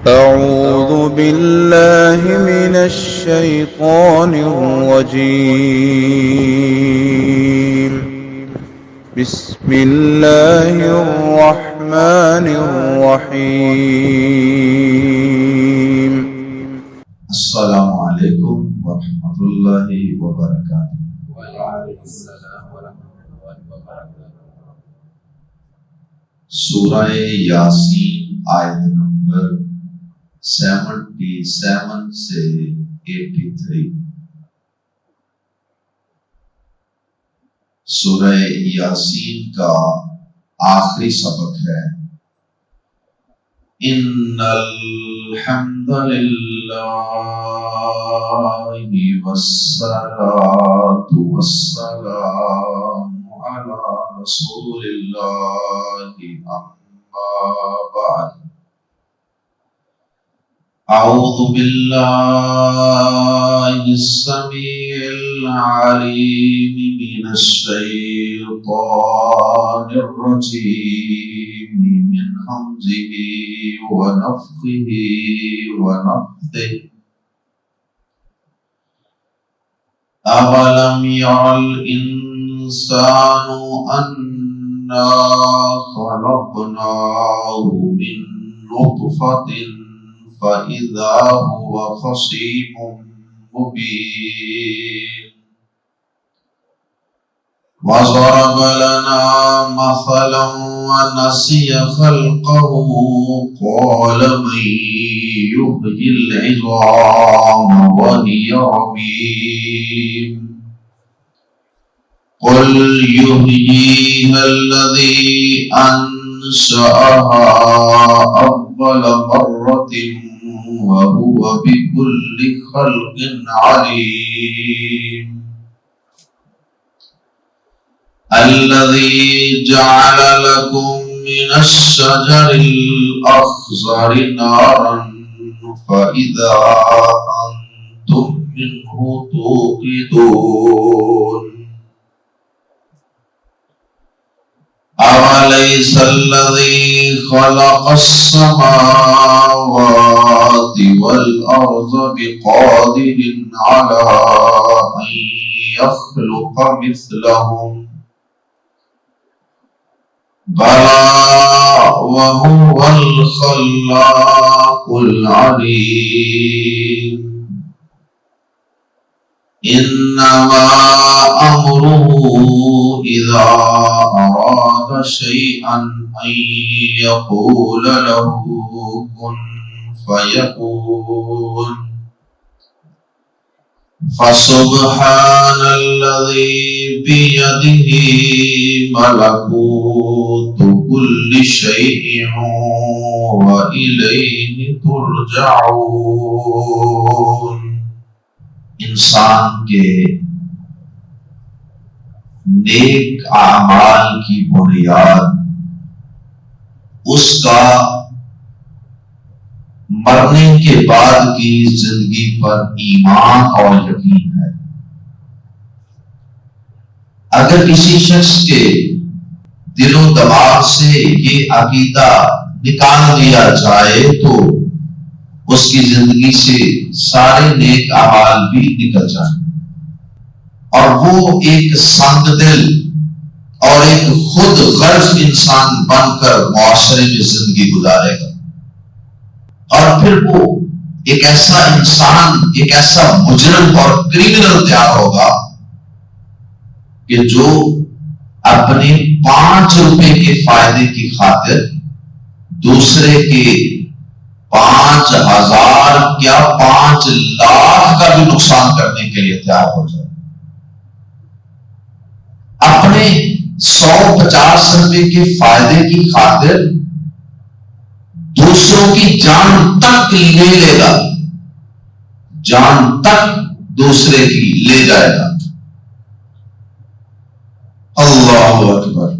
أعوذ بالله من الشيطان الرجيم. بسم الله الرحمن الرحيم. السلام علیکم ورحمۃ اللہ وبرکاتہ. وعلیکم السلام ورحمۃ اللہ وبرکاتہ. سورہ یاسین آیت نمبر 77 سے 83. سورہ یاسین کا آخری سبق ہے. ان الحمد للہ والصلاة والسلام علی رسول اللہ اما بعد. اعوذ باللہ السمیع العلیم من الشیطان الرجیم من حمزه ونفخه ونفثه. اولم ير الانسان انا خلقناه من نطفة فإذا هو خصيم مبين. وضرب لنا مثلا ونسي خلقه قال من يحيي العظام وهي رميم. قل يحييها الذي أنشأها أول مرة وهو بكل خلق عليم. الذي جعل لكم من الشجر الأخضر نارا فإذا أنتم منه توقدون. أوليس الذي خلق السماوات والأرض بقادر على أن يخلق مثلهم؟ بلى وهو الخلاق العليم. إنما أمره إذا أراد شيئا أن يقول له كن فيكون. فسبحان الذي بيده ملكوت كل شيء وإليه ترجعون. انسان کے نیک اعمال کی بنیاد اس کا مرنے کے بعد کی زندگی پر ایمان اور یقین ہے. اگر کسی شخص کے دل و دماغ سے یہ عقیدہ نکال دیا جائے تو اس کی زندگی سے سارے نیک اعمال بھی نکل جائیں اور وہ ایک سنگ دل اور ایک خود غرض انسان بن کر معاشرے میں زندگی گزارے گا. اور پھر وہ ایک ایسا انسان، ایک ایسا مجرم اور کریمنل تیار ہوگا کہ جو اپنے 5 روپے کے فائدے کی خاطر دوسرے کے 5,000 یا 5 لاکھ کا بھی نقصان کرنے کے لیے تیار ہو جائے. اپنے 150 روپے کے فائدے کی خاطر دوسروں کی جان تک لے لے گا، جان تک دوسرے کی لے جائے گا. اللہ اکبر.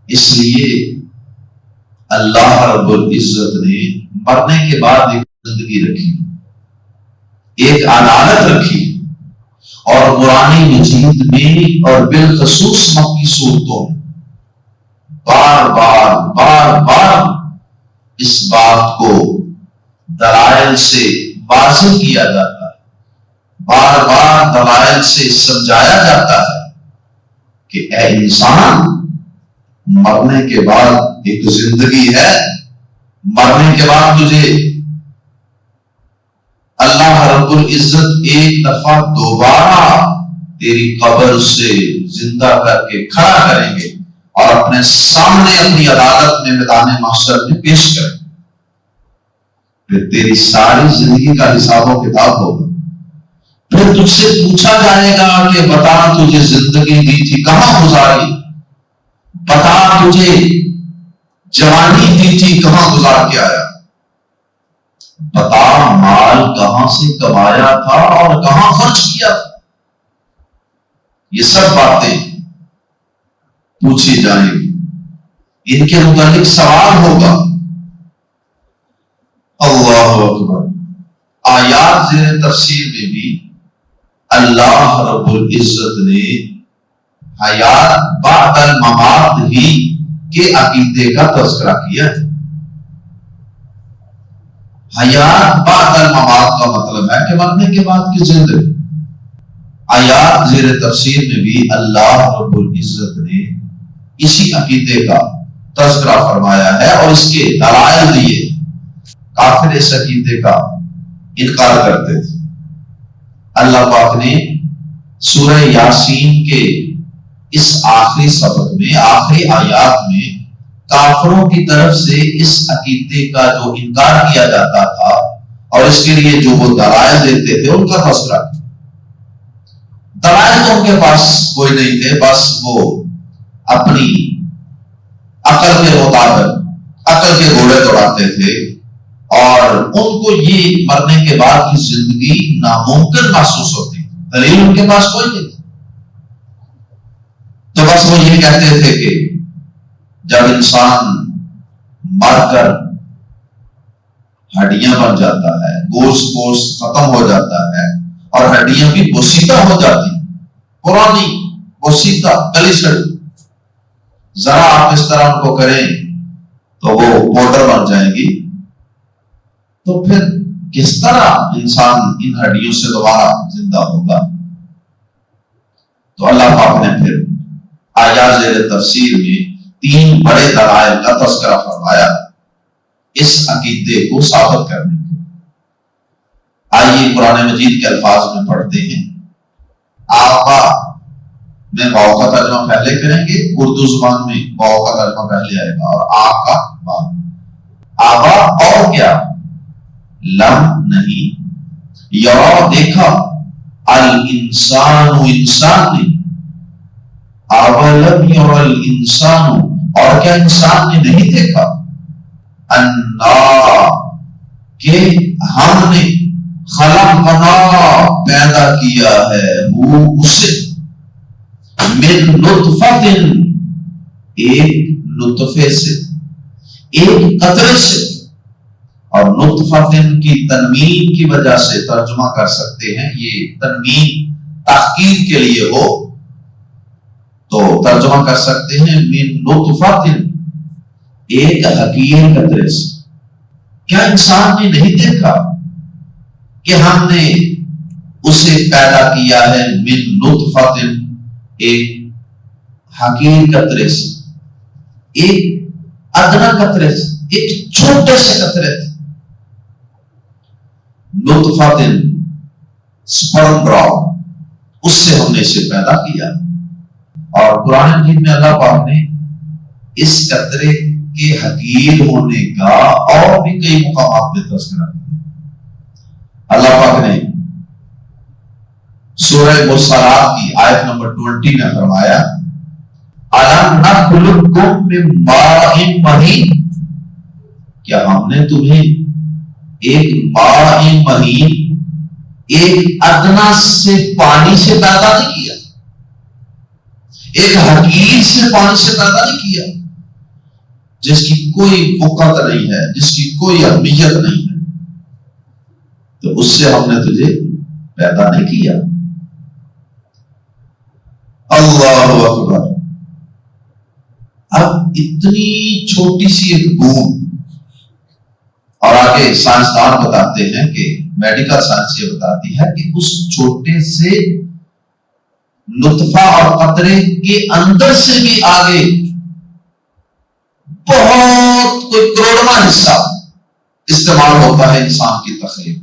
اس لیے اللہ رب العزت نے مرنے کے بعد ایک زندگی رکھی، ایک عدالت رکھی، اور قرآن مجید میں اور بالخصوص مکی صورتوں بار بار اس بات کو دلائل سے واضح کیا جاتا ہے، بار بار دلائل سے سمجھایا جاتا ہے کہ اے انسان، مرنے کے بعد ایک زندگی ہے، مرنے کے بعد تجھے اللہ رب العزت ایک دفعہ دوبارہ تیری قبر سے زندہ کر کے کھڑا کریں گے اور اپنے سامنے اپنی عدالت میں میدان محشر میں پیش کریں گے۔ پھر تیری ساری زندگی کا حساب و کتاب ہوگا۔ پھر تجھ سے پوچھا جائے گا کہ بتا تجھے زندگی دی تھی کہاں گزاری، بتا تجھے جوانی دی تھی کہاں گزار کے آیا، بتا مال کہاں سے کمایا تھا اور کہاں خرچ کیا تھا۔ یہ سب باتیں پوچھی جائیں گی، ان کے متعلق سوال ہوگا۔ اللہ اکبر۔ آیات زیر تفسیر میں بھی اللہ رب العزت نے حیات بعد الممات ہی کے عقیدے کا تذکرہ کیا ہے۔ حیات بعد الممات کا مطلب ہے کہ مرنے کے بعد کی زندگی۔ آیات زیر تفسیر میں بھی اللہ رب العزت نے اسی عقیدے کا تذکرہ فرمایا ہے اور اس کے دلائل دیے۔ کافر اس عقیدے کا انکار کرتے تھے۔ اللہ پاک نے سورہ یاسین کے اس آخری سبق میں، آخری آیات میں کافروں کی طرف سے اس عقیدے کا جو انکار کیا جاتا تھا اور اس کے لیے جو وہ دلائل دیتے تھے ان کا تذکرہ کیا۔ دلائل تو ان کے پاس کوئی نہیں تھے، بس وہ اپنی عقل کے مطابق عقل کے گھوڑے دوڑاتے تھے اور ان کو یہ مرنے کے بعد کی زندگی ناممکن محسوس ہوتی، دلیل ان کے پاس کوئی نہیں تھی۔ تو بس وہ یہ کہتے تھے کہ جب انسان مر کر ہڈیاں بن جاتا ہے، گوشت ختم ہو جاتا ہے اور ہڈیاں بھی بوسیدہ ہو جاتی، پرانی بوسیدہ گلی سڑی، ذرا آپ اس طرح ان کو کریں تو وہ پاؤڈر بن جائیں گی، تو پھر کس طرح انسان ان ہڈیوں سے دوبارہ زندہ ہوگا؟ تو اللہ پاک نے پھر آیات زیر تفسیر میں 3 بڑے دلائل کا تذکرہ فرمایا اس عقیدے کو ثابت کرنے کے۔ آئیے قرآن مجید کے الفاظ میں پڑھتے ہیں۔ آبا میں واو کا ترجمہ پہلے کریں گے، اردو زبان میں واو کا ترجمہ پہلے آئے گا اور آ کا بعد۔ آبا اور کیا؟ لم نہیں، یرا دیکھا، الانسان انسان نے، اولم یرا الانسان اور کیا انسان نے نہیں دیکھا، انا کہ ہم نے خلقنا پیدا کیا ہے وہ اسے، من نطفۃ ایک نطفے سے، ایک قطرے سے، اور نطفۃ کی تنوین کی وجہ سے ترجمہ کر سکتے ہیں، یہ تنوین تحقیر کے لیے ہو تو ترجمہ کر سکتے ہیں من نطفۃ ایک حقیر قطرے سے۔ کیا انسان نے نہیں دیکھا کہ ہم نے اسے پیدا کیا ہے من نطفۃ ایک حقیر قطرے سے، ایک ادنا قطرے سے، ایک چھوٹے سے قطرے سے، نطفۃ سپرم ڈراپ، اس سے ہم نے اسے پیدا کیا۔ اور قرآن مجید میں اللہ پاک نے اس قطرے کے حقیر ہونے کا اور بھی کئی مقامات پہ تذکرہ کیا۔ اللہ پاک نے سورہ مرسلات کی آیت نمبر 20 میں فرمایا أَلَمْ نَخْلُقكُم مِّن مَّاءٍ مَّهِينٍ، کیا ہم نے تمہیں ایک ماء مہین، ایک ادنا سے پانی سے پیدا نہیں کیا، ایک حقیر سے پانی سے پیدا نہیں کیا جس کی کوئی وقت نہیں ہے، جس کی کوئی اہمیت نہیں ہے، تو اس سے ہم نے تجھے پیدا نہیں کیا۔ اللہ اکبر۔ اب اتنی چھوٹی سی ایک بوند اور آگے سائنسدان بتاتے ہیں کہ میڈیکل سائنس یہ بتاتی ہے کہ اس چھوٹے سے نطفہ اور قطرے کے اندر سے بھی آگے بہت کوئی کروڑواں حصہ استعمال ہوتا ہے انسان کی تخلیق.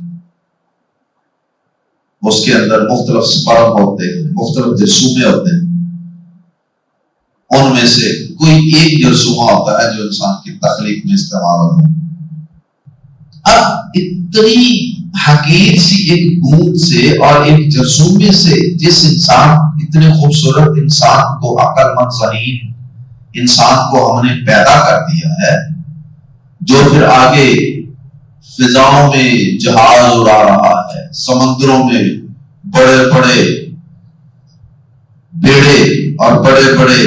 اس کے اندر مختلف سپرم ہوتے ہیں، مختلف جرثومے ہوتے ہیں، ان میں سے کوئی ایک جرثومہ ہوتا ہے جو انسان کی تخلیق میں استعمال ہوتا ہے. اب اتنی حقیر سی ایک بوند سے اور ایک جرثومے سے جس انسان، اتنے خوبصورت انسان کو، عقل مند ذہین انسان کو ہم نے پیدا کر دیا ہے، جو پھر آگے فضاؤں میں جہاز اڑا رہا ہے، سمندروں میں بڑے بڑے بیڑے اور بڑے بڑے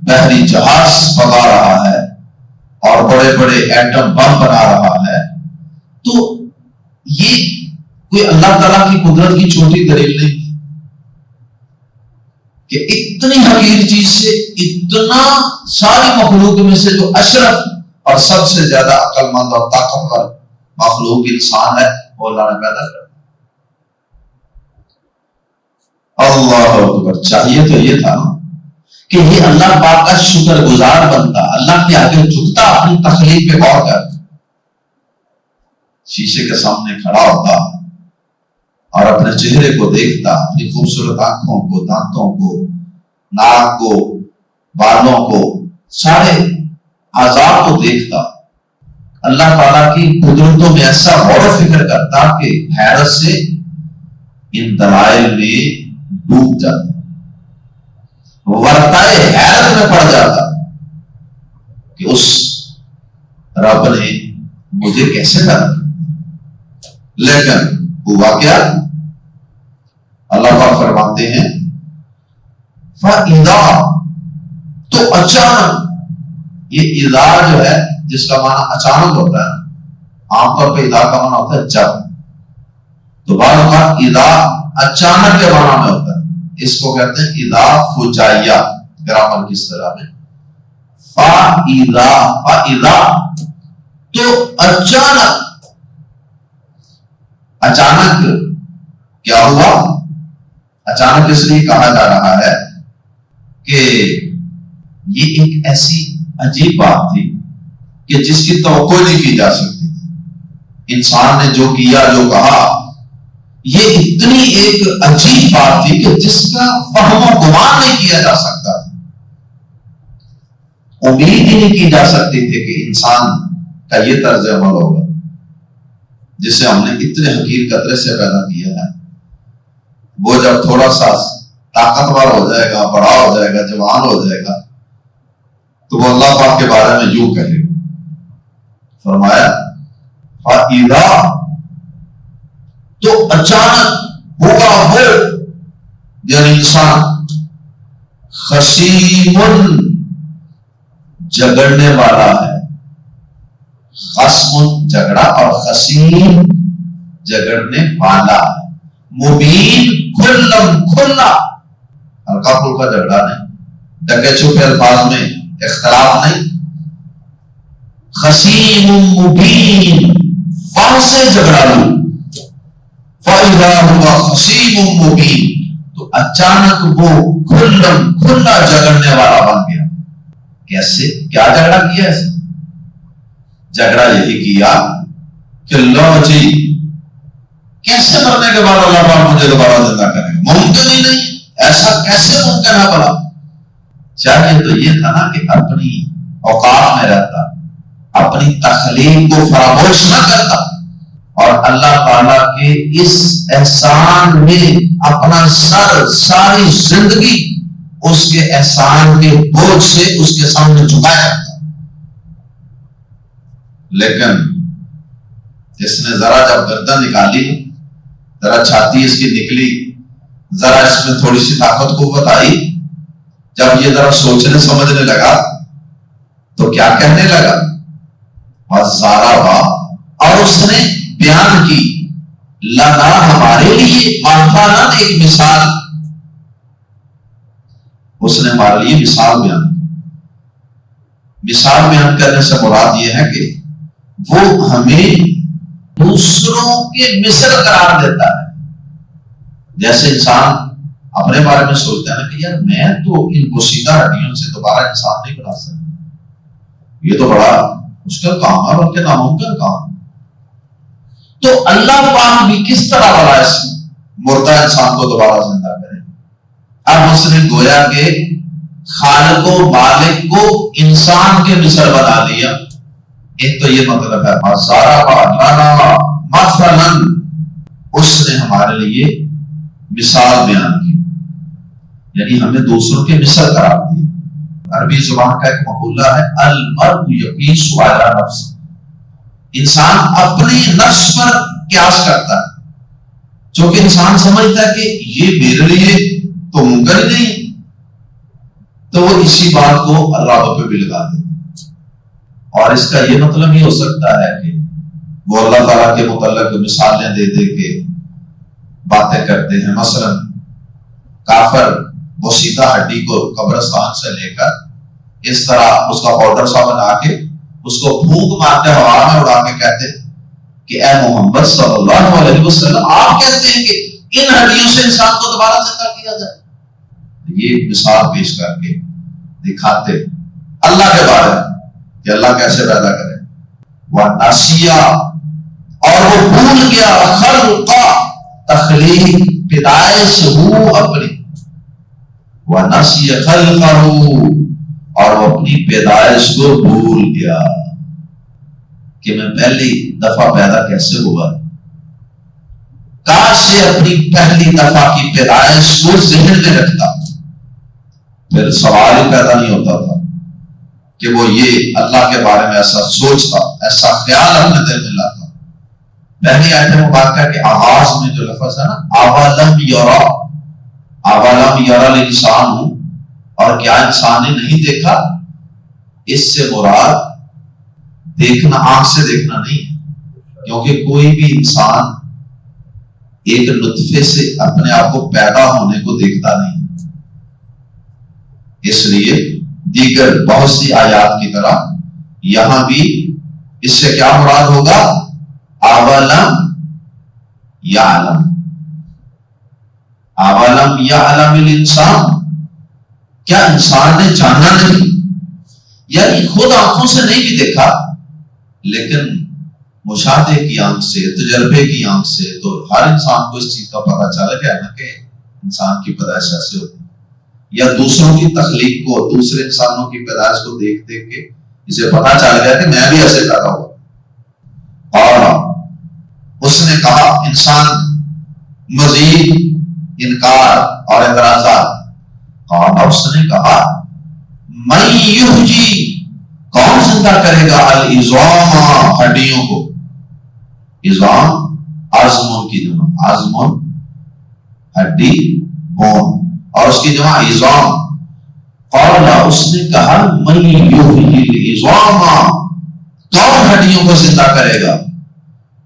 بحری جہاز بگا رہا ہے اور بڑے بڑے ایٹم بم بنا رہا ہے. تو یہ کوئی اللہ تعالیٰ کی قدرت کی چھوٹی دلیل نہیں کہ اتنی حقیر چیز سے اتنا ساری مخلوق میں سے جو اشرف اور سب سے زیادہ عقل مند اور طاقتور مخلوق انسان ہے وہ اللہ نے پیدا کر دیا. اللہ اکبر. چاہیے تو یہ تھا کہ یہ اللہ پاک کا شکر گزار بنتا، اللہ کے آگے جھکتا، اپنی تخلیق پہ غور کرتا، شیشے کے سامنے کھڑا ہوتا اور اپنے چہرے کو دیکھتا، اپنی خوبصورت آنکھوں کو، دانتوں کو، ناک کو، بالوں کو، سارے اعضاء کو دیکھتا، اللہ تعالیٰ کی قدرتوں میں ایسا غور و فکر کرتا کہ حیرت سے ان دلائل میں ڈوب جاتا، ورتائے حیرت میں پڑ جاتا کہ اس رب نے مجھے کیسے پیدا کیا. لیکن ہوا کیا؟ اللہ پاک فرماتے ہیں فَإِذَا، تو اچانک. یہ اذا جو ہے جس کا معنی اچانک ہوتا ہے، عام طور پہ اذا کا معنی ہوتا ہے جب، تو بعض اوقات اذا اچانک کے معنی میں ہوتا ہے. اس کو کہتے ہیں اذا فجائیہ گرامر کی اصطلاح میں. فَإِذَا، تو اچانک. اچانک کیا ہوا؟ اچانک اس لیے کہا جا رہا ہے کہ یہ ایک ایسی عجیب بات تھی کہ جس کی توقع نہیں کی جا سکتی تھی. انسان نے جو کیا، جو کہا، یہ اتنی ایک عجیب بات تھی کہ جس کا فہم و گمان نہیں کیا جا سکتا تھا. امید ہی نہیں کی جا سکتی تھی کہ انسان کا یہ طرز عمل ہوگا جسے ہم نے اتنے حقیر قطرے سے پیدا کیا ہے. وہ جب تھوڑا سا طاقتور ہو جائے گا، بڑا ہو جائے گا، جوان ہو جائے گا، تو وہ اللہ پاک کے بارے میں یوں کہے گا. فرمایا فَإِذَا، تو اچانک ہوگا وہ، یعنی انسان خصیم، جگڑنے والا ہے. خصم جھگڑا اور خصیم جگڑنے والا. مبین کھلم کھلا، ہلکا پھلکا جھگڑا نہیں، ڈکے چھپے الفاظ میں اختلاف نہیں. خصیم مبین، واضح جھگڑا نہیں. فَإِذَا هُوَ خَصِيمٌ مُبِينٌ، تو اچانک وہ کھلم کھلا جگڑنے والا بن گیا. کیسے؟ کیا جھگڑا کیا ایسے؟ جھگڑا یہی کیا کہ لو جی، کیسے مرنے کے بعد اللہ پاک مجھے دوبارہ زندہ کرے گا؟ ممکن ہی نہیں، ایسا کیسے ممکن ہے بھلا؟ چاہیے تو یہ تھا نا کہ اپنی اوقات میں رہتا، اپنی تخلیق کو فراموش نہ کرتا اور اللہ تعالیٰ کے اس احسان میں اپنا سر، ساری زندگی اس کے احسان کے بوجھ سے اس کے سامنے جھکایا کرتا. لیکن اس نے ذرا جب گردن نکالی، ذرا چھاتی اس کی نکلی، ذرا اس میں تھوڑی سی طاقت قوت آئی، جب یہ ذرا سوچنے سمجھنے لگا تو کیا کہنے لگا؟ اور اس نے بیان کی لنا، ہمارے لیے، مثلا ایک مثال. اس نے ہمارے لیے مثال بیان کرنے سے مراد یہ ہے کہ وہ ہمیں دوسروں کے مثل قرار دیتا ہے. جیسے انسان اپنے بارے میں سوچتا ہے نا کہ یار میں تو ان بوسیدہ ہڈیوں سے دوبارہ انسان نہیں بنا سکتا، یہ تو بڑا مشکل کام ہے، بلکہ ناممکن کام. تو اللہ پاک بھی کس طرح بڑا اس مردہ انسان کو دوبارہ زندہ کرے. اب اس نے گویا کہ خالق و مالک کو انسان کے مثل بنا دیا. ایک تو یہ مطلب ہے مثلا اس نے ہمارے لیے مثال بیان کی، یعنی ہمیں دوسروں کے مثل قرار دیا. عربی زبان کا ایک مقولہ ہے المرء یقیس علی نفسہ، انسان اپنے نفس پر قیاس کرتا ہے، چونکہ انسان سمجھتا ہے کہ یہ میرے لیے تو ممکن ہی نہیں، تو وہ اسی بات کو اللہ پہ بھی لگا دیتا. اور اس کا یہ مطلب یہ ہو سکتا ہے کہ وہ اللہ تعالیٰ کے متعلق مثالیں دے دے کے باتیں کرتے ہیں. مثلا کافر بوسیدہ ہڈی کو قبرستان سے لے کر اس طرح اس کا پاؤڈر سا بنا کے اس کو پھونک مارتے ہوا میں اڑا کے کہتے کہ اے محمد صلی اللہ علیہ وسلم آپ کہتے ہیں کہ ان ہڈیوں سے انسان کو دوبارہ زندہ کیا جائے. یہ مثال پیش کر کے دکھاتے اللہ کے بارے میں کہ اللہ کیسے پیدا کرے. وَنَسِيَا، اور وہ بھول گیا خلق تخلیق پیدائش ہو اپنی. وَنَسِيَ خَلْقَهُ، اور وہ اپنی پیدائش کو بھول گیا کہ میں پہلی دفعہ پیدا کیسے ہوا. کاش سے اپنی پہلی دفعہ کی پیدائش کو ذہن میں رکھتا، پھر سوال ہی پیدا نہیں ہوتا تھا کہ وہ یہ اللہ کے بارے میں ایسا سوچتا، ایسا خیال اپنے دل میں لاتا. پہلی آیت مبارکہ کے آغاز میں جو لفظ ہے نا اولم یرا، اولم یرا الانسان ہوں، اور کیا انسان نے نہیں دیکھا، اس سے مراد دیکھنا آنکھ سے دیکھنا نہیں، کیونکہ کوئی بھی انسان ایک نطفے سے اپنے آپ کو پیدا ہونے کو دیکھتا نہیں. اس لیے دیگر بہت سی آیات کی طرح یہاں بھی اس سے کیا مراد ہوگا اولم یعلم، اولم یعلم الانسان، کیا انسان نے جانا نہیں، یعنی خود آنکھوں سے نہیں بھی دیکھا لیکن مشاہدے کی آنکھ سے، تجربے کی آنکھ سے تو ہر انسان کو اس چیز کا پتہ چل گیا نا کہ انسان کی پیدائش ایسے ہوتی ہے. یا دوسروں کی تخلیق کو، دوسرے انسانوں کی پیدائش کو دیکھ دیکھ کے اسے پتہ چل گیا کہ میں بھی ایسے پیدا ہوا. اور اس نے کہا انسان مزید انکار اور اعتراضات. اور اس نے کہا من یحیی، کون زندہ کرے گا العظام، ہڈیوں کو. عظام عظم کی جمع، عظم ہڈی بون، اور اس کی جمع عظام. قال، اس نے کہا من یحیی العظام، کون ہڈیوں کو زندہ کرے گا.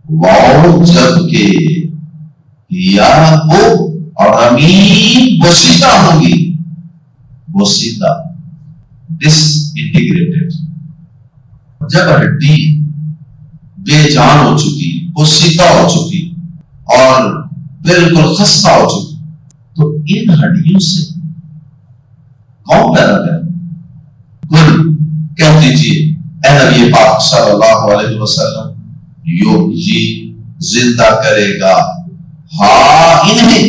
واو، جبکہ یا وہ اور امین بوسیدہ ہوں گی، بوسیدہ ڈس انٹیگریٹڈ. جب ہڈی بے جان ہو چکی، بوسیدہ ہو چکی اور بالکل خستہ ہو چکی، تو ان ہڈیوں سے کون پیدا کرے. کل کہہ دیجیے اے نبی پاک صلی اللہ علیہ وسلم، یحیی زندہ کرے گا، ہاں انہیں،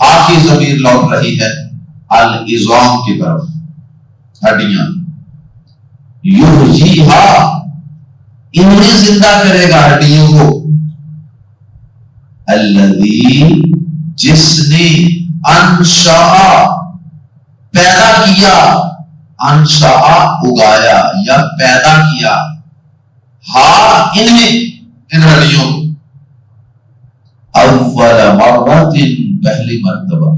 ہاں کی ضمیر لوٹ رہی ہے العظام کی طرف، ہڈیاں. یحیی ہاں، انہیں زندہ کرے گا ہڈیوں کو. الذی، جس نے انشاء، پیدا کیا، انشاء اگایا یا پیدا کیا، ہاں انہیں، ان ہڈیوں کو. اول مرۃ، پہلی مرتبہ.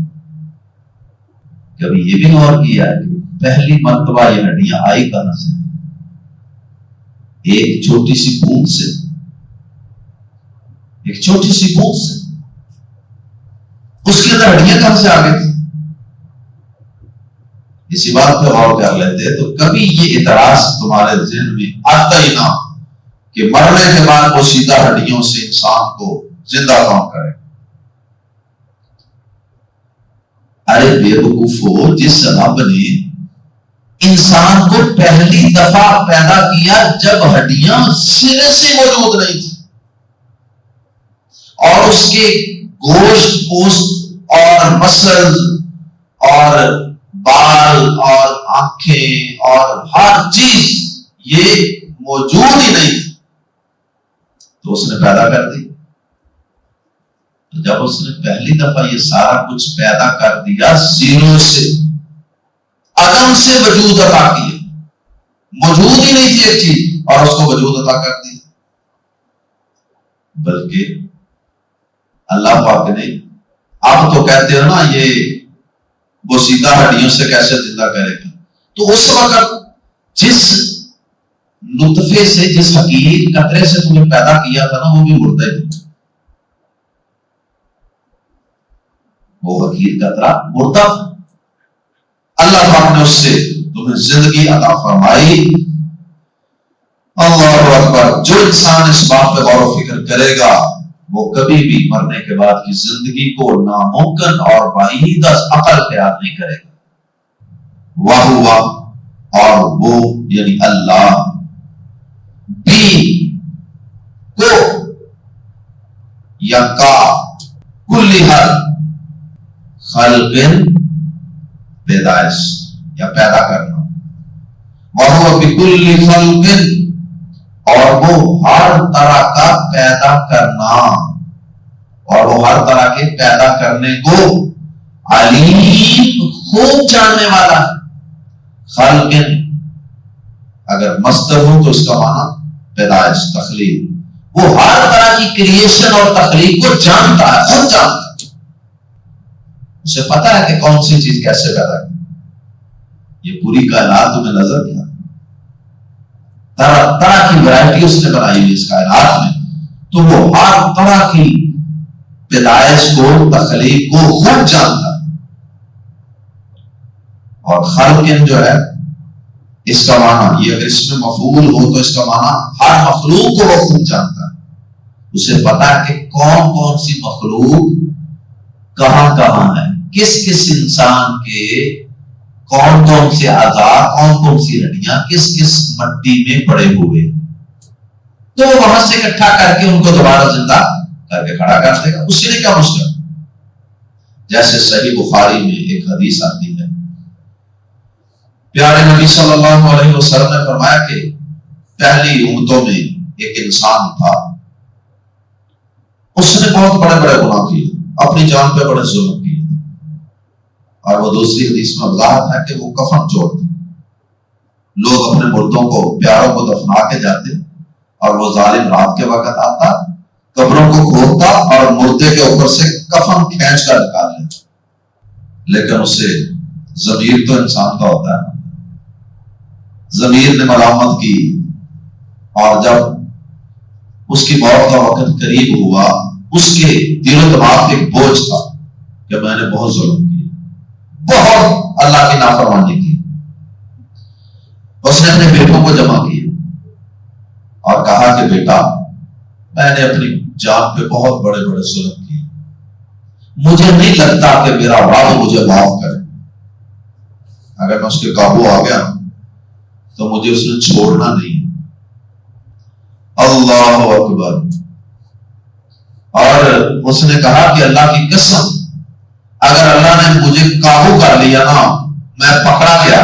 کبھی یہ بھی غور کیا کہ پہلی مرتبہ یہ ہڈیاں آئی کہاں سے؟ ایک چھوٹی سی بوند سے، ایک چھوٹی سی بوند سے. اس کے اندر ہڈیاں کہاں سے آ گئی تھی؟ اسی بات پہ غور کر لیتے تو کبھی یہ اعتراض تمہارے ذہن میں آتا ہی نہ کہ مرنے کے بعد وہ سیدھا ہڈیوں سے انسان کو زندہ کون کرے؟ ارے بے وقوفو، جس رب نے انسان کو پہلی دفعہ پیدا کیا جب ہڈیاں سرے سے موجود نہیں تھی، اور اس کے گوشت پوست اور مسل اور بال اور آنکھیں اور ہر چیز یہ موجود ہی نہیں تھی، تو اس نے پیدا کر دی۔ تو جب اس نے پہلی دفعہ یہ سارا کچھ پیدا کر دیا، زیرو سے، عدم سے وجود عطا کیا، موجود ہی نہیں تھی ایک چیز اور اس کو وجود عطا کر دی۔ بلکہ اللہ پاک نے، آپ تو کہتے ہو نا یہ وہ سیدھا ہڈیوں سے کیسے زندہ کرے گا، تو اس وقت جس نطفے سے، جس حقیر قطرے سے تمہیں پیدا کیا تھا نا، وہ بھی مردہ تھا، وہ حقیر قطرہ مردہ تھا۔ اللہ پاک نے اس سے تمہیں زندگی عطا فرمائی۔ اللہ اکبر۔ جو انسان اس بات پہ غور و فکر کرے گا وہ کبھی بھی مرنے کے بعد کی زندگی کو ناممکن اور بعید از عقل خیال نہیں کرے گا۔ وَهُوَ، اور وہ یعنی اللہ، بھی کو یا کا کل ہر خلق، پیدائش یا پیدا کرنا، وَهُوَ بِكُلِّ خَلْقٍ، اور وہ ہر طرح کا پیدا کرنا، اور وہ ہر طرح کے پیدا کرنے کو علیم، خوب جاننے والا ہے۔ خلق اگر مصدر ہو تو اس کا معنی پیدائش، تخلیق، وہ ہر طرح کی کریشن اور تخلیق کو جانتا ہے، خود جانتا ہے، اسے پتا ہے کہ کون سی چیز کیسے پیدا کی۔ یہ پوری کائنات تمہیں نظر دیا، طرح طرح کی ورائٹی اس نے بنائی ہوئی اس کائنات میں، تو وہ ہر طرح کی پیدائش کو، تخلیق کو خود جانتا ہے۔ اور خلق جو ہے اس کا معنی، یہ اگر اس میں مفعول ہو تو اس کا معنی ہر مخلوق کو وہ خود جانتا ہے، اسے پتا ہے کہ کون کون سی مخلوق کہاں کہاں ہے، کس کس انسان کے کون کون سے اعضاء، کون کون سی ہڈیاں کس کس مٹی میں پڑے ہوئے، تو وہ وہاں سے اکٹھا کر کے ان کو دوبارہ زندہ کر کے کھڑا کر دے گا، اسی نے کیا مشکل۔ جیسے صحیح بخاری میں ایک حدیث آتی ہے، پیارے نبی صلی اللہ علیہ وسلم نے فرمایا کہ پہلی امتوں میں ایک انسان تھا، اس نے بہت بڑے بڑے گناہ کیے، اپنی جان پہ بڑے ظلم کیے، اور وہ دوسری حدیث میں وضاحت ہے کہ وہ کفن چوڑتے، لوگ اپنے مردوں کو، پیاروں کو دفنا کے جاتے، اور وہ ظالم رات کے وقت آتا، قبروں کو کھودتا اور مردے کے اوپر سے کفن کھینچ کر نکال لیتا، لیکن اسے ضمیر تو انسان کا ہوتا ہے، ضمیر نے ملامت کی، اور جب اس کی موت کا وقت قریب ہوا، اس کے دل و دماغ ایک بوجھ تھا کہ میں نے بہت ظلم کیا، بہت اللہ کی نافرمانی کی۔ اس نے اپنے بیٹوں کو جمع کیا اور کہا کہ بیٹا، میں نے اپنی جان پہ بہت بڑے بڑے ظلم کیے، مجھے نہیں لگتا کہ میرا رب مجھے معاف کرے، اگر میں اس کے قابو آ گیا تو مجھے اس نے چھوڑنا نہیں۔ اللہ اکبر۔ اور اس نے کہا کہ اللہ کی قسم، اگر اللہ نے مجھے قابو کر لیا نا، میں پکڑا گیا،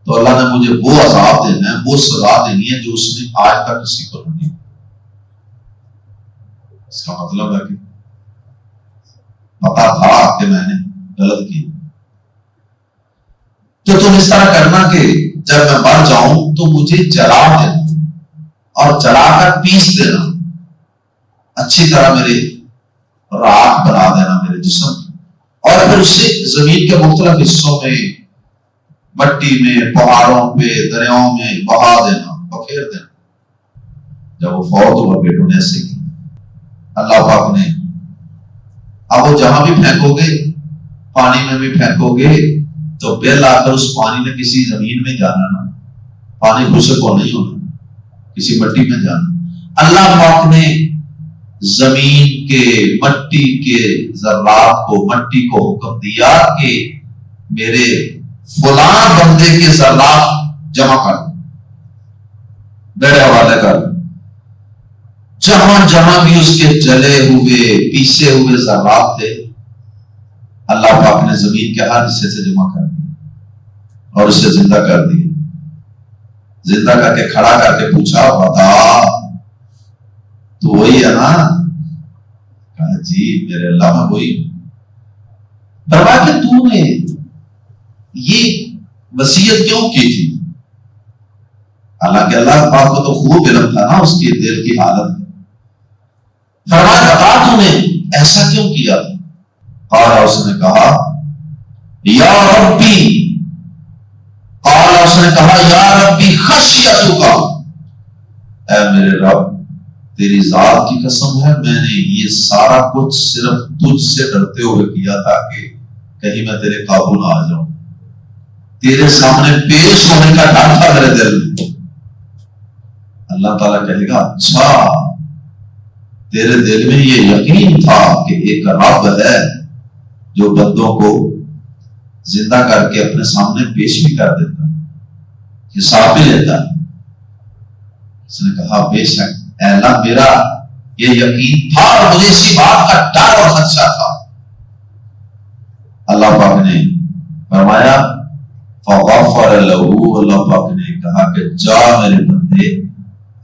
تو اللہ نے مجھے وہ عذاب دینا ہے، وہ سزا دینی ہے جو اس نے آج تک کسی کو نہیں دی۔ اس کا مطلب ہے کہ پتا تھا کہ میں نے غلط کی، تو تم اس طرح کرنا کہ جب میں مر جاؤں تو مجھے جلا دینا اور جلا کر پیس دینا، اچھی طرح میرے راکھ بنا دینا میرے جسم، اور پھر اسے زمین کے مختلف حصوں میں، مٹی میں، پہاڑوں پہ، دریاؤں میں بہا دینا، بکھیر دینا۔ جب وہ فوت ہوا، بیٹوں نے ایسے کی، اللہ پاک نے، اب وہ جہاں بھی پھینکو گے، پانی میں بھی پھینکو گے تو بل آ کر اس پانی میں کسی زمین میں جانا نا، پانی خشک کو نہیں ہونا، کسی مٹی میں جانا، اللہ پاک نے زمین کے مٹی کے ذرات کو، مٹی کو حکم دیا کہ میرے فلاں بندے کے ذرات جمع کر دو، میرے حوالے کر دو۔ جہاں جہاں بھی اس کے جلے ہوئے پیسے ہوئے ذرات تھے، اللہ پاک نے زمین کے ہر حصے سے جمع کر دیا اور اسے زندہ کر دیا۔ زندہ کر کے کھڑا کر کے پوچھا، بتا تو وہی ہے نا؟ کہا جی میرے اللہ میں وہی ہوں۔ فرمایا کہ تو نے یہ وصیت کیوں کی تھی؟ حالانکہ اللہ پاک کو تو خوب علم تھا نا اس کے دل کی حالت۔ فرمایا بتا تو نے ایسا کیوں کیا تھا؟ قال اس نے کہا یا ربی، قال اس نے کہا یا ربی خشیتک، اے میرے رب تیری ذات کی قسم ہے میں نے یہ سارا کچھ صرف تجھ سے ڈرتے ہوئے کیا تھا کہ کہیں میں تیرے قابو نہ آ جاؤں، تیرے سامنے پیش ہونے کا ڈر تھا میرے دل میں۔ اللہ تعالیٰ کہے گا اچھا تیرے دل میں یہ یقین تھا کہ ایک رب ہے جو بندوں کو زندہ کر کے اپنے سامنے پیش بھی کر دیتا ہے، حساب بھی لیتا ہے۔ اس نے کہا بے شک اے اللہ میرا یہ یقین تھا اور مجھے اسی بات کا ڈر اور خدشہ تھا۔ اللہ پاک نے فرمایا فغفر له، اللہ پاک نے کہا کہ جا میرے بندے،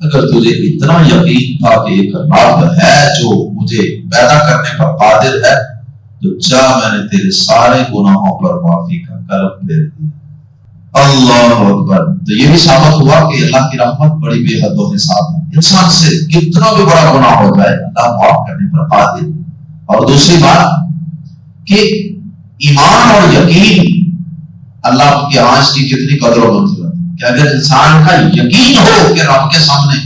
اگر تجھے اتنا یقین تھا کہ ایک رب ہے جو مجھے پیدا کرنے پر قادر ہے تو جا میں نے تیرے سارے گناہوں پر معافی کا کرم پھیر دیا۔ اللہ اکبر۔ تو یہ بھی ثابت ہوا کہ اللہ کی رحمت بڑی بے حد و حساب ہے، انسان سے کتنا بھی بڑا گناہ ہو جائے اللہ معاف کرنے پر قادر۔ اور دوسری بات کہ ایمان اور یقین اللہ کے آج کی کتنی قدر و منزلت ہے کہ اگر انسان کا یقین ہو کہ رب کے سامنے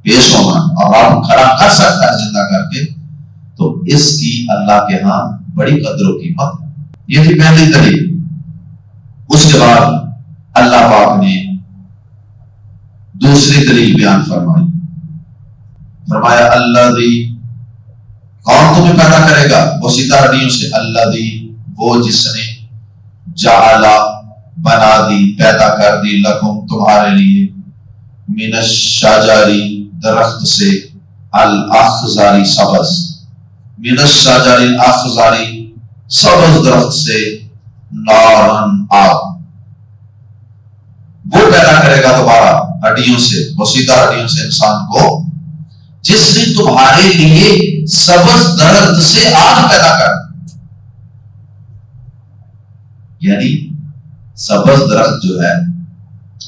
پیش ہونا اور رب کھڑا کر سکتا ہے زندہ کر کے، تو اس کی اللہ کے ہاں بڑی قدر و قیمت ہے۔ یہ تھی پہلی دلیل۔ اس کے بعد اللہ پاک نے دوسری دلیل بیان فرمائی، فرمایا الذی، کون تمہیں پیدا کرے گا وہ سیدھا ہڈیوں سے؟ الذی، وہ جس نے جعل، بنا دی، پیدا کر دی، لکم، تمہارے لیے، من الشجر، درخت سے، الاخضر، سبز، من الشجر الاخضر، سبز درخت سے، نارن، آگ۔ وہ پیدا کرے گا دوبارہ ہڈیوں سے، وہ سیدھا ہڈیوں سے انسان کو، جس نے تمہارے لیے سبز درخت سے آگ پیدا کر دی۔ یعنی سبز درخت جو ہے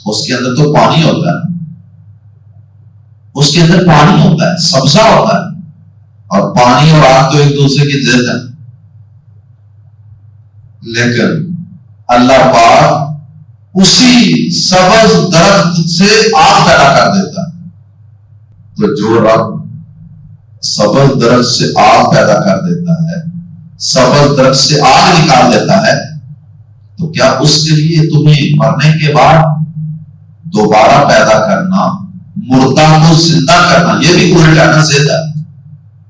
اس کے اندر تو پانی ہوتا ہے، اس کے اندر پانی ہوتا ہے، سبزہ ہوتا ہے، اور پانی اور آگ تو ایک دوسرے کی ضد ہے، لیکن اللہ پاک اسی سبز درخت سے آگ پیدا کر دیتا ہے۔ تو جو رب سبز درخت سے آگ پیدا کر دیتا ہے، سبز درخت سے آگ نکال دیتا ہے، تو کیا اس کے لیے تمہیں مرنے کے بعد دوبارہ پیدا کرنا، مردہ کو زندہ کرنا، یہ بھی الٹا نہ زندہ،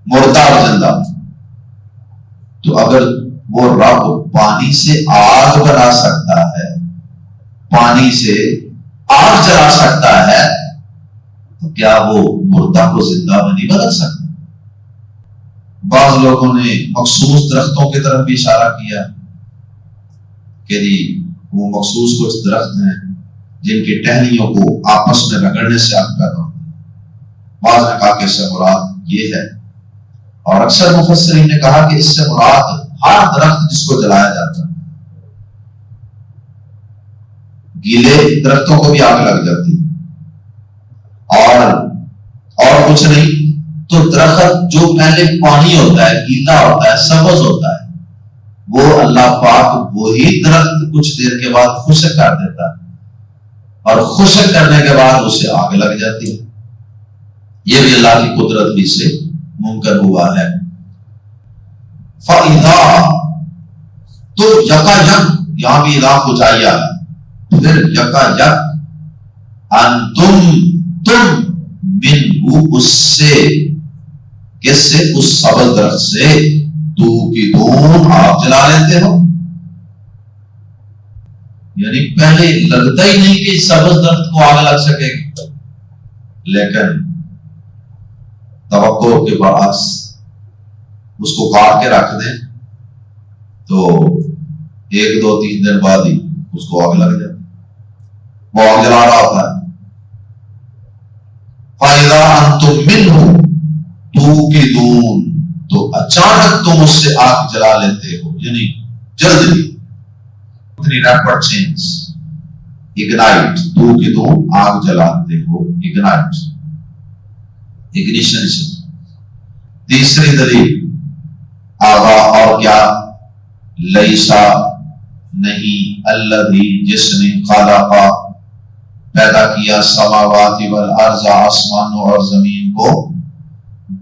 مردہ اور زندہ؟ تو اگر وہ رب پانی سے آگ بنا سکتا ہے، پانی سے آگ جلا سکتا ہے، تو کیا وہ مردہ کو زندہ میں نہیں بدل سکتا؟ بعض لوگوں نے مخصوص درختوں کی طرف بھی اشارہ کیا کہ جی وہ مخصوص کچھ درخت ہیں جن کی ٹہنیوں کو آپس میں رگڑنے سے آگ پیدا ہوتی ہے۔ بعض نے کہا کہ اس سے مراد یہ ہے، اور اکثر مفسرین نے کہا کہ اس سے مراد ہر درخت جس کو جلایا جاتا ہے، گیلے درختوں کو بھی آگ لگ جاتی ہے، اور کچھ نہیں تو درخت جو پہلے پانی ہوتا ہے، گیلا ہوتا ہے، سبز ہوتا ہے، وہ اللہ پاک وہی درخت کچھ دیر کے بعد خشک کر دیتا ہے، اور خشک کرنے کے بعد اسے آگ لگ جاتی ہے۔ یہ بھی اللہ کی قدرت بھی سے ممکن ہوا ہے۔ فَإِذَا، تو یکا یک، یہاں بھی اضاف ہو جائے، پھر یکا یک، انتم، تم، منہ اس سے، کس سے؟ اس سبز درخت سے توقدون آپ جلا لیتے ہو. یعنی پہلے لگتا ہی نہیں کہ سبز درخت کو آگ لگ سکے گی، لیکن توقع کے برعکس اس کو کاٹ کے رکھ دیں تو 1 2 3 دن بعد ہی اس کو آگ لگ جاتی، وہ آگ جلا رہا ہوتا ہے. فَإِذَا أَنْتُمْ مِنْهُ تُوقِدُونَ، تو اچانک تم اس سے آگ جلا لیتے ہو، یعنی جلدی، اتنی ریپڈ چینج. اگنائٹ، توقدون آگ جلاتے ہو، اگنائٹ، اگنیشن. تیسری دلیل آغا اور کیا؟ لیسا نہیں، الذی جس نے خلق پیدا کیا سماوات والارض آسمانوں اور زمین کو،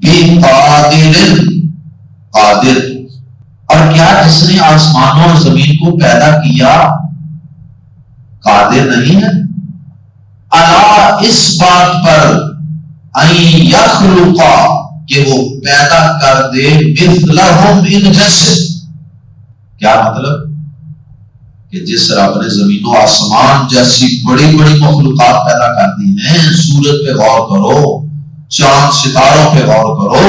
بقادر قادر، اور کیا جس نے آسمانوں اور زمین کو پیدا کیا قادر نہیں ہے؟ الا، اس بات پر، ان یخلق، کہ وہ پیدا کر دے، مثلہم، ان جیسے. کیا مطلب؟ کہ جس رب نے زمین و آسمان جیسی بڑی بڑی مخلوقات پیدا کر دی ہیں، سورج پہ غور کرو، چاند ستاروں پہ غور کرو،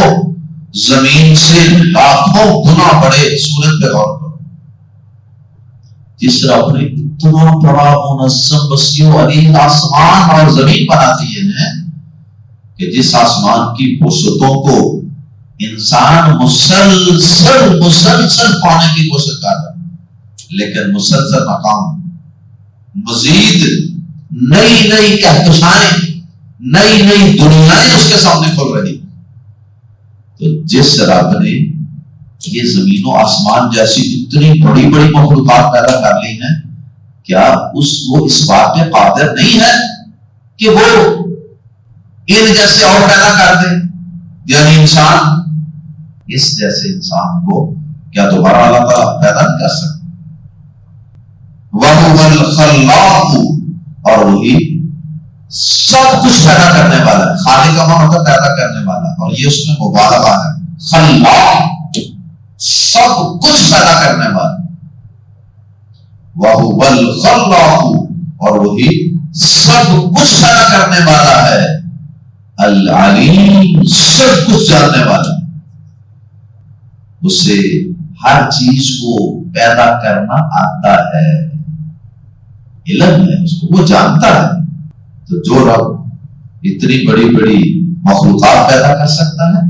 زمین سے لاکھوں گنا بڑے سورج پہ غور کرو. جس رب نے اتنا بڑا منظم وسیع و عریض آسمان اور زمین بنا دیے ہیں کہ جس آسمان کی وسعتوں کو انسان مسلسل پانے کی کوشش کر رہا ہے، لیکن مسلسل ناکام. مزید نئی نئی کہکشائیں، نئی نئی دنیایں اس کے سامنے کھل رہی. تو جس رب نے یہ زمین و آسمان جیسی اتنی بڑی بڑی مخلوقات پیدا کر لی ہیں، کیا وہ اس بات پہ قادر نہیں ہے کہ وہ ان جیسے اور پیدا کر دے؟ یعنی انسان، اس جیسے انسان کو کیا دوبارہ اللہ تعالیٰ پیدا نہیں کر سکتا؟ وَهُوَ الْخَلَّاقُ، اور وہی سب کچھ پیدا کرنے والا ہے. خالق کا معنی ہوتا ہے پیدا کرنے والا، اور یہ اس میں مبالغہ ہے. خلاق، سب کچھ پیدا کرنے والا. وَهُوَ الْخَلَّاقُ، اور وہی سب کچھ پیدا کرنے والا ہے. العلیم، سب کچھ جاننے والا. اسے ہر چیز کو پیدا کرنا آتا ہے، علم ہے اس کو، وہ جانتا ہے. تو جو رب اتنی بڑی بڑی مخلوقات پیدا کر سکتا ہے،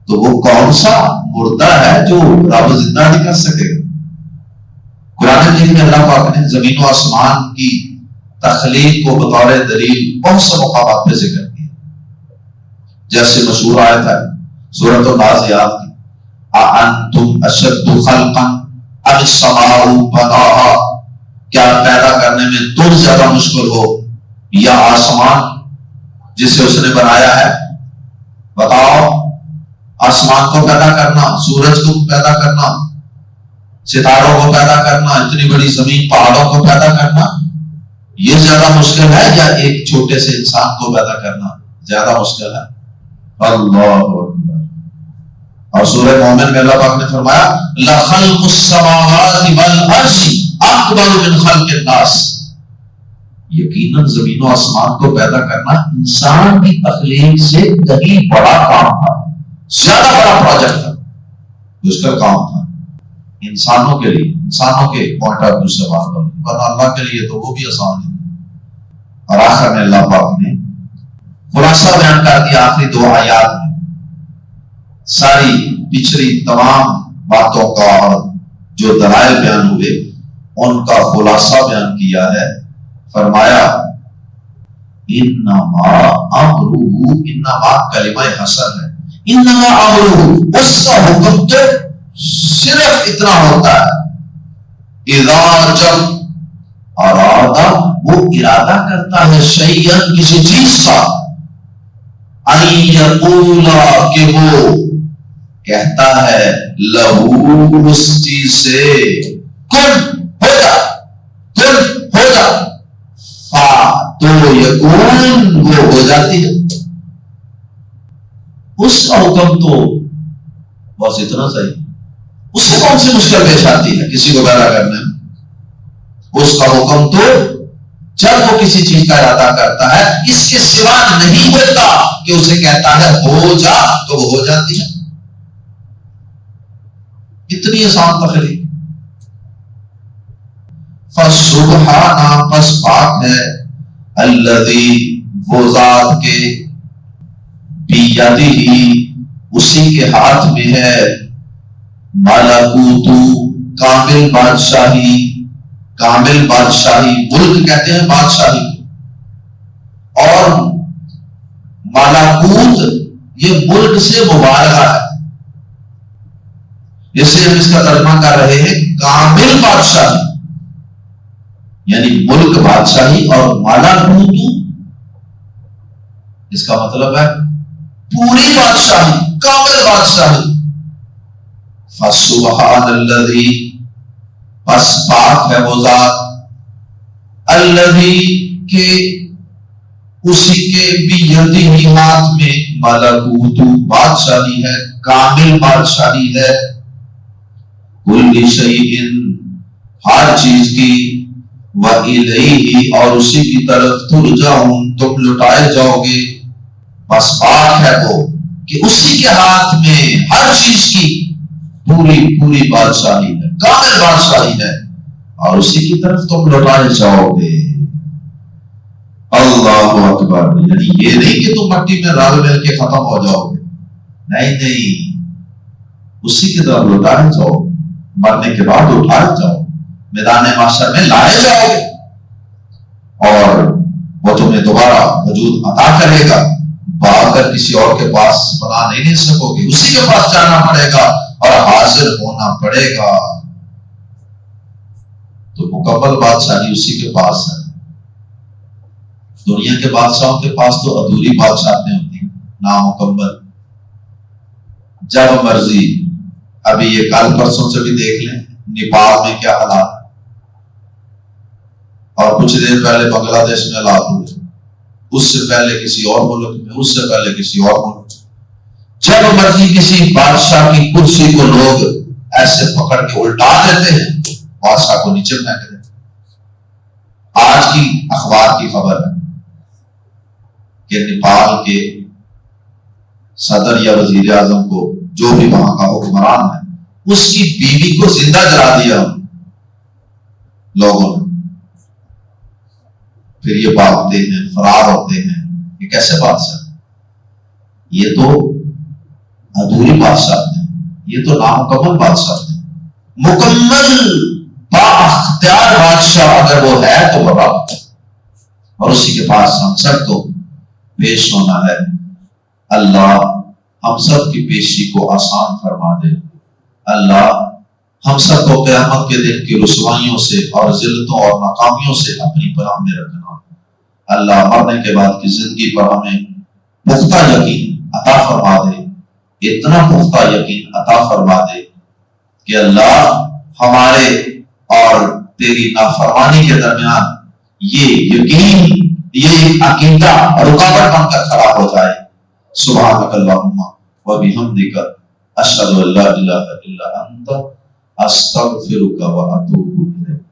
تو وہ کون سا مردہ ہے جو رب زندہ نہیں کر سکے گا؟ قرآن مجید میں اللہ پاک نے زمین و آسمان کی تخلیق کو بطور دلیل بہت سے مقامات پہ ذکر کیا. جیسے مشہور آیت ہے سورۃ النازعات کی، اَأَنْتُمْ أَشَدُّ خَلْقًا أَمِ السَّمَاءُ بَنَاهَا، کیا پیدا کرنے میں تم زیادہ مشکل ہو یا آسمان جسے اس نے بنایا ہے؟ بتاؤ، آسمان کو پیدا کرنا، سورج کو پیدا کرنا، ستاروں کو پیدا کرنا، اتنی بڑی زمین، پہاڑوں کو پیدا کرنا، یہ زیادہ مشکل ہے یا ایک چھوٹے سے انسان کو پیدا کرنا زیادہ مشکل ہے؟ اللہ اکبر. اور سورہ مومن میں اللہ پاک نے فرمایا لَخَلْقُ السَّمَاوَاتِ وَالْأَرْضِ أَكْبَرُ مِنْ خَلْقِ النَّاسِ، یقیناً زمین و آسمان کو پیدا کرنا انسان کی تخلیق سے کہیں بڑا کام تھا، زیادہ بڑا پروجیکٹ تھا، مشکل کام تھا انسانوں کے لیے، انسانوں کے پوائنٹ آف ویو سے بات ہوئی، ورنہ اللہ کے لیے تو وہ بھی آسان ہے. اور آخر میں اللہ پاک نے خلاصہ بیان کر دیا آخری 2 آیات میں، ساری پچھلی تمام باتوں کا اور جو دلائل بیان ہوئے ان کا خلاصہ بیان کیا ہے. فرمایا انما امرہ، انما کلمہ حسر ہے، انما امرہ، اس کا حکم تو صرف اتنا ہوتا ہے، اذا جب ارادہ، وہ ارادہ کرتا ہے، شیئن، کسی چیز کا، ان یقولا، کہ وہ کہتا ہے، لہو، اس چیز سے، کن، ہو جا، کن، ہو جا، فا، تو یکون، وہ ہو جاتی ہے. اس کا حکم تو بس اتنا صحیح، اس سے کون سی مشکل پیش آتی ہے کسی کو پیدا کرنے میں؟ اس کا حکم تو جب وہ کسی چیز کا ارادہ کرتا ہے اس کے سوا نہیں ہوتا کہ اسے کہتا ہے ہو جا تو وہ ہو جاتی ہے. اتنی آسان تخلیق. فسبحانہ، پس پاک ہے، الذی، وہ ذات کے، بیدہ، اسی کے ہاتھ میں ہے، ملکوت، کامل بادشاہی، کامل بادشاہی، ملک کہتے ہیں بادشاہی کو، اور ملکوت یہ ملک سے مبالغہ ہے، جسے ہم اس کا ترجمہ کر رہے ہیں کامل بادشاہی، یعنی ملک بادشاہی، اور ملکوت اس کا مطلب ہے پوری بادشاہی، کامل بادشاہی. فسبحان الذی، پس پاک ہے وہ ذات، الذی کہ اسی کے بیدہ، ہاتھ میں، ملکوت، بادشاہی ہے، کامل بادشاہی ہے، کل شیء، ہر چیز کی، وَإِلَيْهِ، اور اسی کی طرف ترجعون، تم لٹائے جاؤ گے. بس پاک ہے وہ کہ اسی کے ہاتھ میں ہر چیز کی پوری بادشاہی ہے، کامل بادشاہی ہے، اور اسی کی طرف تم لوٹائے جاؤ گے. اللہ اکبر. یعنی یہ نہیں کہ تم مٹی میں رل مل کے ختم ہو جاؤ گے، نہیں، اسی کی طرف لوٹائے جاؤ، مرنے کے بعد اٹھائے جاؤ، میدان محشر میں لائے جاؤ گے، اور وہ تمہیں دوبارہ وجود عطا کرے گا. بھاگ کر کسی اور کے پاس پناہ نہیں لے سکو گے، اسی کے پاس جانا پڑے گا اور حاضر ہونا پڑے گا. تو مکمل بادشاہی اسی کے پاس ہے. دنیا کے بادشاہوں کے پاس تو ادھوری بادشاہتیں ہوتی ہیں، نامکمل، جب مرضی. ابھی یہ کل پرسوں سے بھی دیکھ لیں نیپال میں کیا حالات، اور کچھ دیر پہلے بنگلہ دیش میں حالات ہوئے، اس سے پہلے کسی اور ملک میں، اس سے پہلے کسی اور ملک. جب مرضی کسی بادشاہ کی کرسی کو لوگ ایسے پکڑ کے الٹا دیتے ہیں، بادشاہ کو نیچے پھینک دیتے. آج کی اخبار کی خبر ہے کہ نیپال کے صدر یا وزیر اعظم کو، جو بھی وہاں کا حکمران ہے، اس کی بیوی کو زندہ جلا دیا لوگوں نے. پھر یہ بھاگتے ہیں، فرار ہوتے ہیں. یہ کیسے بادشاہ؟ یہ تو ادھوری بادشاہ ہیں، یہ تو نامکمل بادشاہ ہیں. مکمل بااختیار بادشاہ اگر وہ ہے تو وہ رب ہے، اور اسی کے پاس ہم سب کو پیش ہونا ہے. اللہ ہم سب کی پیشی کو آسان فرما دے. اللہ ہم سب کو قیامت کے دن کی رسوائیوں سے اور ذلتوں اور ناکامیوں سے اپنی پناہ میں رکھنا. اللہ مرنے کے بعد کی زندگی پر ہمیں پختہ یقین عطا فرما دے، اتنا پختہ یقین عطا فرما دے کہ اللہ ہمارے اور تیری نافرمانی کے درمیان یہ یقین، یہ عقیدہ رکاوٹ بن کر کھڑا ہو جائے. سبحانک اللہم و بحمدک، اشہد ان لا الہ الا انت، استغفرک و اتوب الیک.